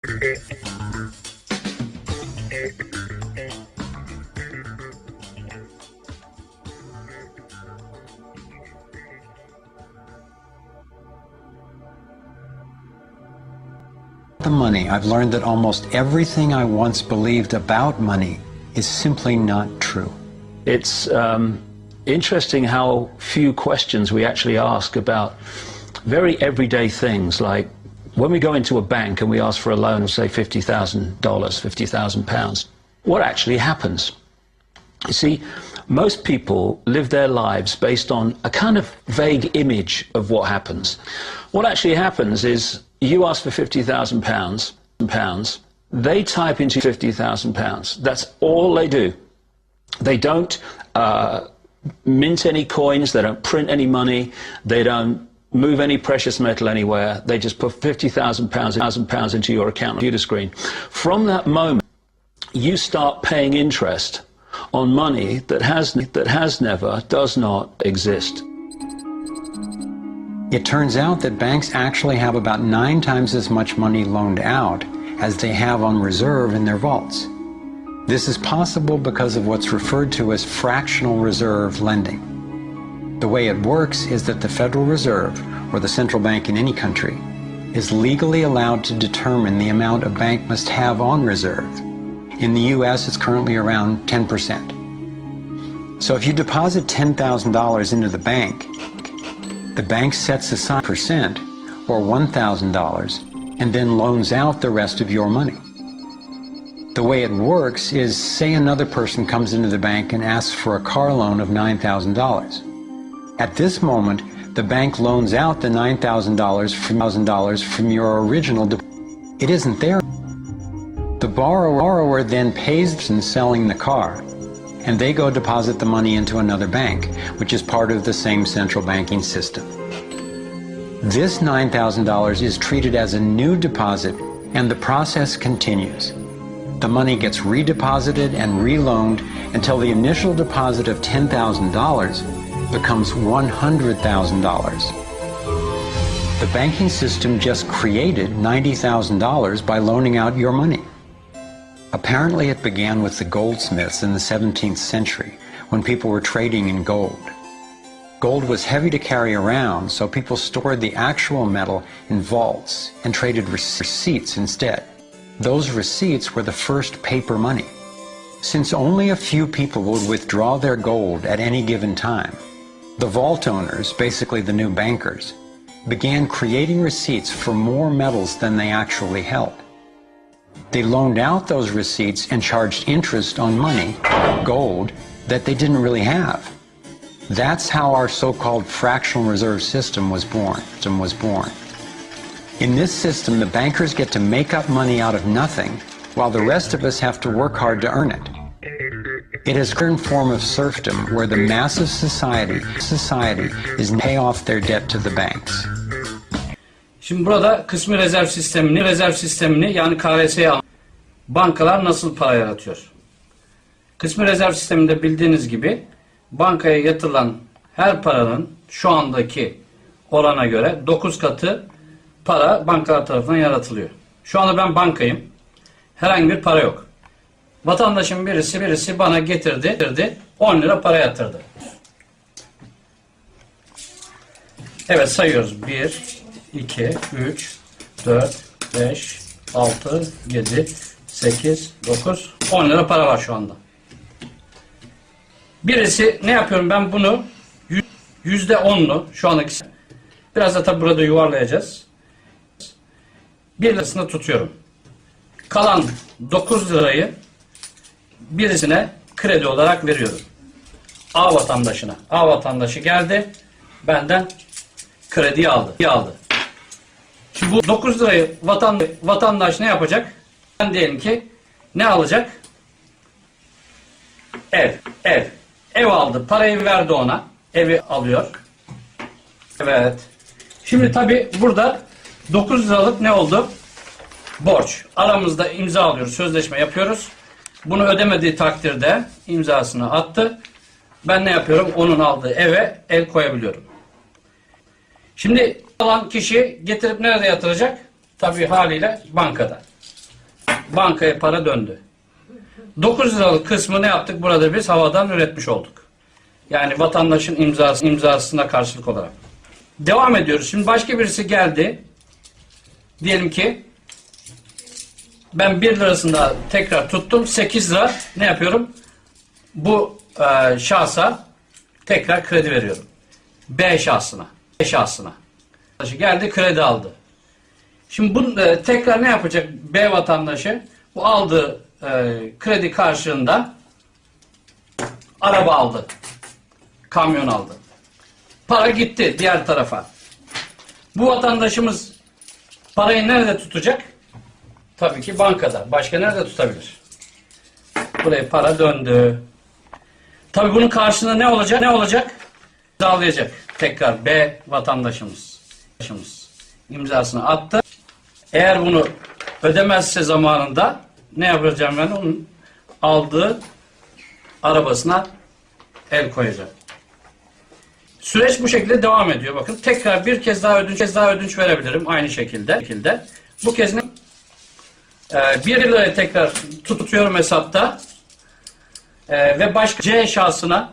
The money, I've learned that almost everything I once believed about money is simply not true. It's interesting how few questions we actually ask about very everyday things, like when we go into a bank and we ask for a loan of, say, $50,000, £50,000, what actually happens? You see, most people live their lives based on a kind of vague image of what happens. What actually happens is you ask for £50,000, they type into £50,000. That's all they do. They don't mint any coins, they don't print any money, they don't move any precious metal anywhere. They just put £50,000 into your account on the computer screen. From that moment, you start paying interest on money that does not exist. It turns out that banks actually have about 9 times as much money loaned out as they have on reserve in their vaults. This is possible because of what's referred to as fractional reserve lending. The way it works is that the Federal Reserve, or the central bank in any country, is legally allowed to determine the amount a bank must have on reserve. In the US, it's currently around 10%. So if you deposit $10,000 into the bank sets aside percent, or $1,000, and then loans out the rest of your money. The way it works is, say another person comes into the bank and asks for a car loan of $9,000. At this moment, the bank loans out the $9,000 from your original deposit. It isn't there. The borrower then pays in selling the car, and they go deposit the money into another bank, which is part of the same central banking system. This $9,000 is treated as a new deposit, and the process continues. The money gets redeposited and reloaned until the initial deposit of $10,000 becomes $100,000. The banking system just created $90,000 by loaning out your money. Apparently it began with the goldsmiths in the 17th century, when people were trading in gold. Gold was heavy to carry around, so people stored the actual metal in vaults and traded receipts instead. Those receipts were the first paper money. Since only a few people would withdraw their gold at any given time, the vault owners, basically the new bankers, began creating receipts for more metals than they actually held. They loaned out those receipts and charged interest on money, gold, that they didn't really have. That's how our so-called fractional reserve system was born. In this system, the bankers get to make up money out of nothing, while the rest of us have to work hard to earn it. It is a certain form of serfdom where the mass of society is pay off their debt to the banks. Şimdi burada kısmi rezerv sistemini yani KRS'ye bankalar nasıl para yaratıyor? Kısmi rezerv sisteminde bildiğiniz gibi bankaya yatırılan her paranın şu andaki orana göre 9 katı para bankalar tarafından yaratılıyor. Şu anda ben bankayım. Herhangi bir para yok. Vatandaşın birisi bana getirdi 10 lira para yatırdı. Evet, sayıyoruz. 1, 2, 3, 4, 5, 6, 7, 8, 9, 10 lira para var şu anda. Birisi ne yapıyorum ben bunu %10'lu şu andaki, biraz da tabi burada yuvarlayacağız. 1 lirasını tutuyorum. Kalan 9 lirayı birisine kredi olarak veriyorum. A vatandaşına. A vatandaşı geldi, benden krediyi aldı. Şimdi bu 9 lirayı vatandaş ne yapacak? Ben diyelim ki ne alacak? Ev aldı. Parayı verdi ona. Evi alıyor. Evet. Şimdi tabi burada 9 liralık ne oldu? Borç. Aramızda imza alıyoruz. Sözleşme yapıyoruz. Bunu ödemediği takdirde imzasını attı. Ben ne yapıyorum? Onun aldığı eve el koyabiliyorum. Şimdi alan kişi getirip nerede yatıracak? Tabii haliyle bankada. bankaya para döndü. 9 liralık kısmı ne yaptık? Burada biz havadan üretmiş olduk. Yani vatandaşın imzasına karşılık olarak. Devam ediyoruz. Şimdi başka birisi geldi. Diyelim ki ben 1 lirasını da tekrar tuttum. 8 lira ne yapıyorum? Bu şahsa tekrar kredi veriyorum. B şahsına. B şahsına. Geldi kredi aldı. Şimdi bu tekrar ne yapacak B vatandaşı? Bu aldığı kredi karşılığında araba aldı. Kamyon aldı. Para gitti diğer tarafa. Bu vatandaşımız parayı nerede tutacak? Tabii ki bankada. Başka nerede tutabilir? Buraya para döndü. Tabii bunun karşılığında ne olacak? Ne olacak? İmzalayacak. Tekrar B vatandaşımız. İmzasını attı. Eğer bunu ödemezse zamanında ne yapacağım ben? Onun aldığı arabasına el koyacağım. Süreç bu şekilde devam ediyor. Bakın tekrar bir kez daha ödünç verebilirim aynı şekilde. Bu kez 1 liraya tekrar tutuyorum hesapta ve başka C şahsına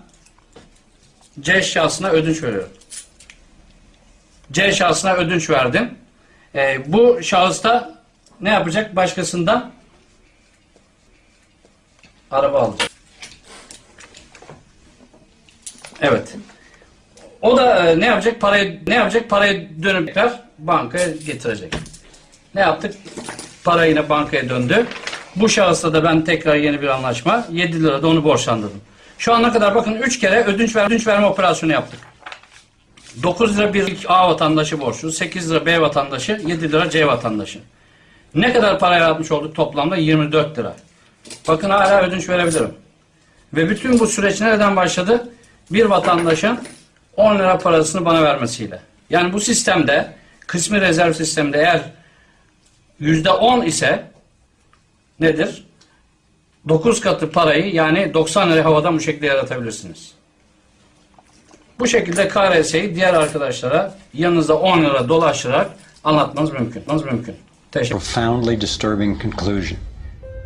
ödünç veriyorum. C şahsına ödünç verdim. Bu şahıs da ne yapacak? Başkasından araba alacak. Evet. O da ne yapacak? Parayı dönüp tekrar bankaya getirecek. Ne yaptık? Para yine bankaya döndü. Bu şahısla da ben tekrar yeni bir anlaşma. 7 lira da onu borçlandırdım. Şu ana kadar bakın 3 kere ödünç verme operasyonu yaptık. 9 lira bir A vatandaşı borçlu, 8 lira B vatandaşı, 7 lira C vatandaşı. Ne kadar para yaratmış olduk toplamda? 24 lira. Bakın hala ödünç verebilirim. Ve bütün bu süreç nereden başladı? Bir vatandaşın 10 lira parasını bana vermesiyle. Yani bu sistemde, kısmi rezerv sisteminde eğer %10 ise nedir? 9 katı parayı yani 90 lira havadan bu şekilde yaratabilirsiniz. Bu şekilde KRS'yi diğer arkadaşlara yanınızda 10 lira dolaştırarak anlatmanız mümkün. Profoundly disturbing conclusion.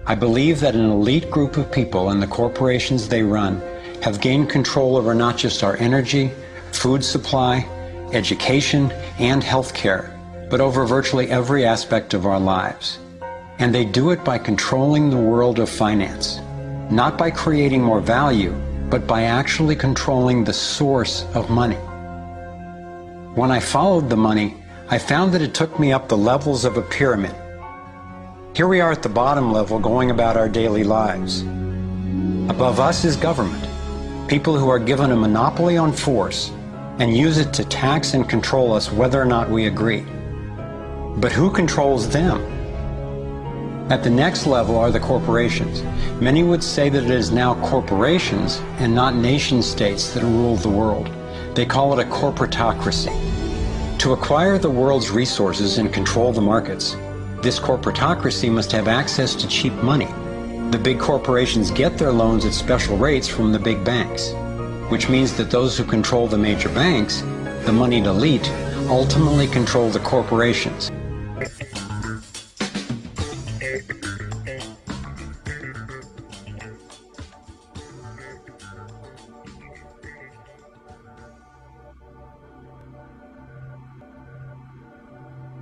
I believe that an elite group of people and the corporations they run have gained control over not just our energy, food supply, education, and healthcare, but over virtually every aspect of our lives. And they do it by controlling the world of finance, not by creating more value, but by actually controlling the source of money. When I followed the money, I found that it took me up the levels of a pyramid. Here we are at the bottom level going about our daily lives. Above us is government, people who are given a monopoly on force and use it to tax and control us whether or not we agree. But who controls them? At the next level are the corporations. Many would say that it is now corporations and not nation states that rule the world. They call it a corporatocracy. To acquire the world's resources and control the markets, this corporatocracy must have access to cheap money. The big corporations get their loans at special rates from the big banks, which means that those who control the major banks, the moneyed elite, ultimately control the corporations.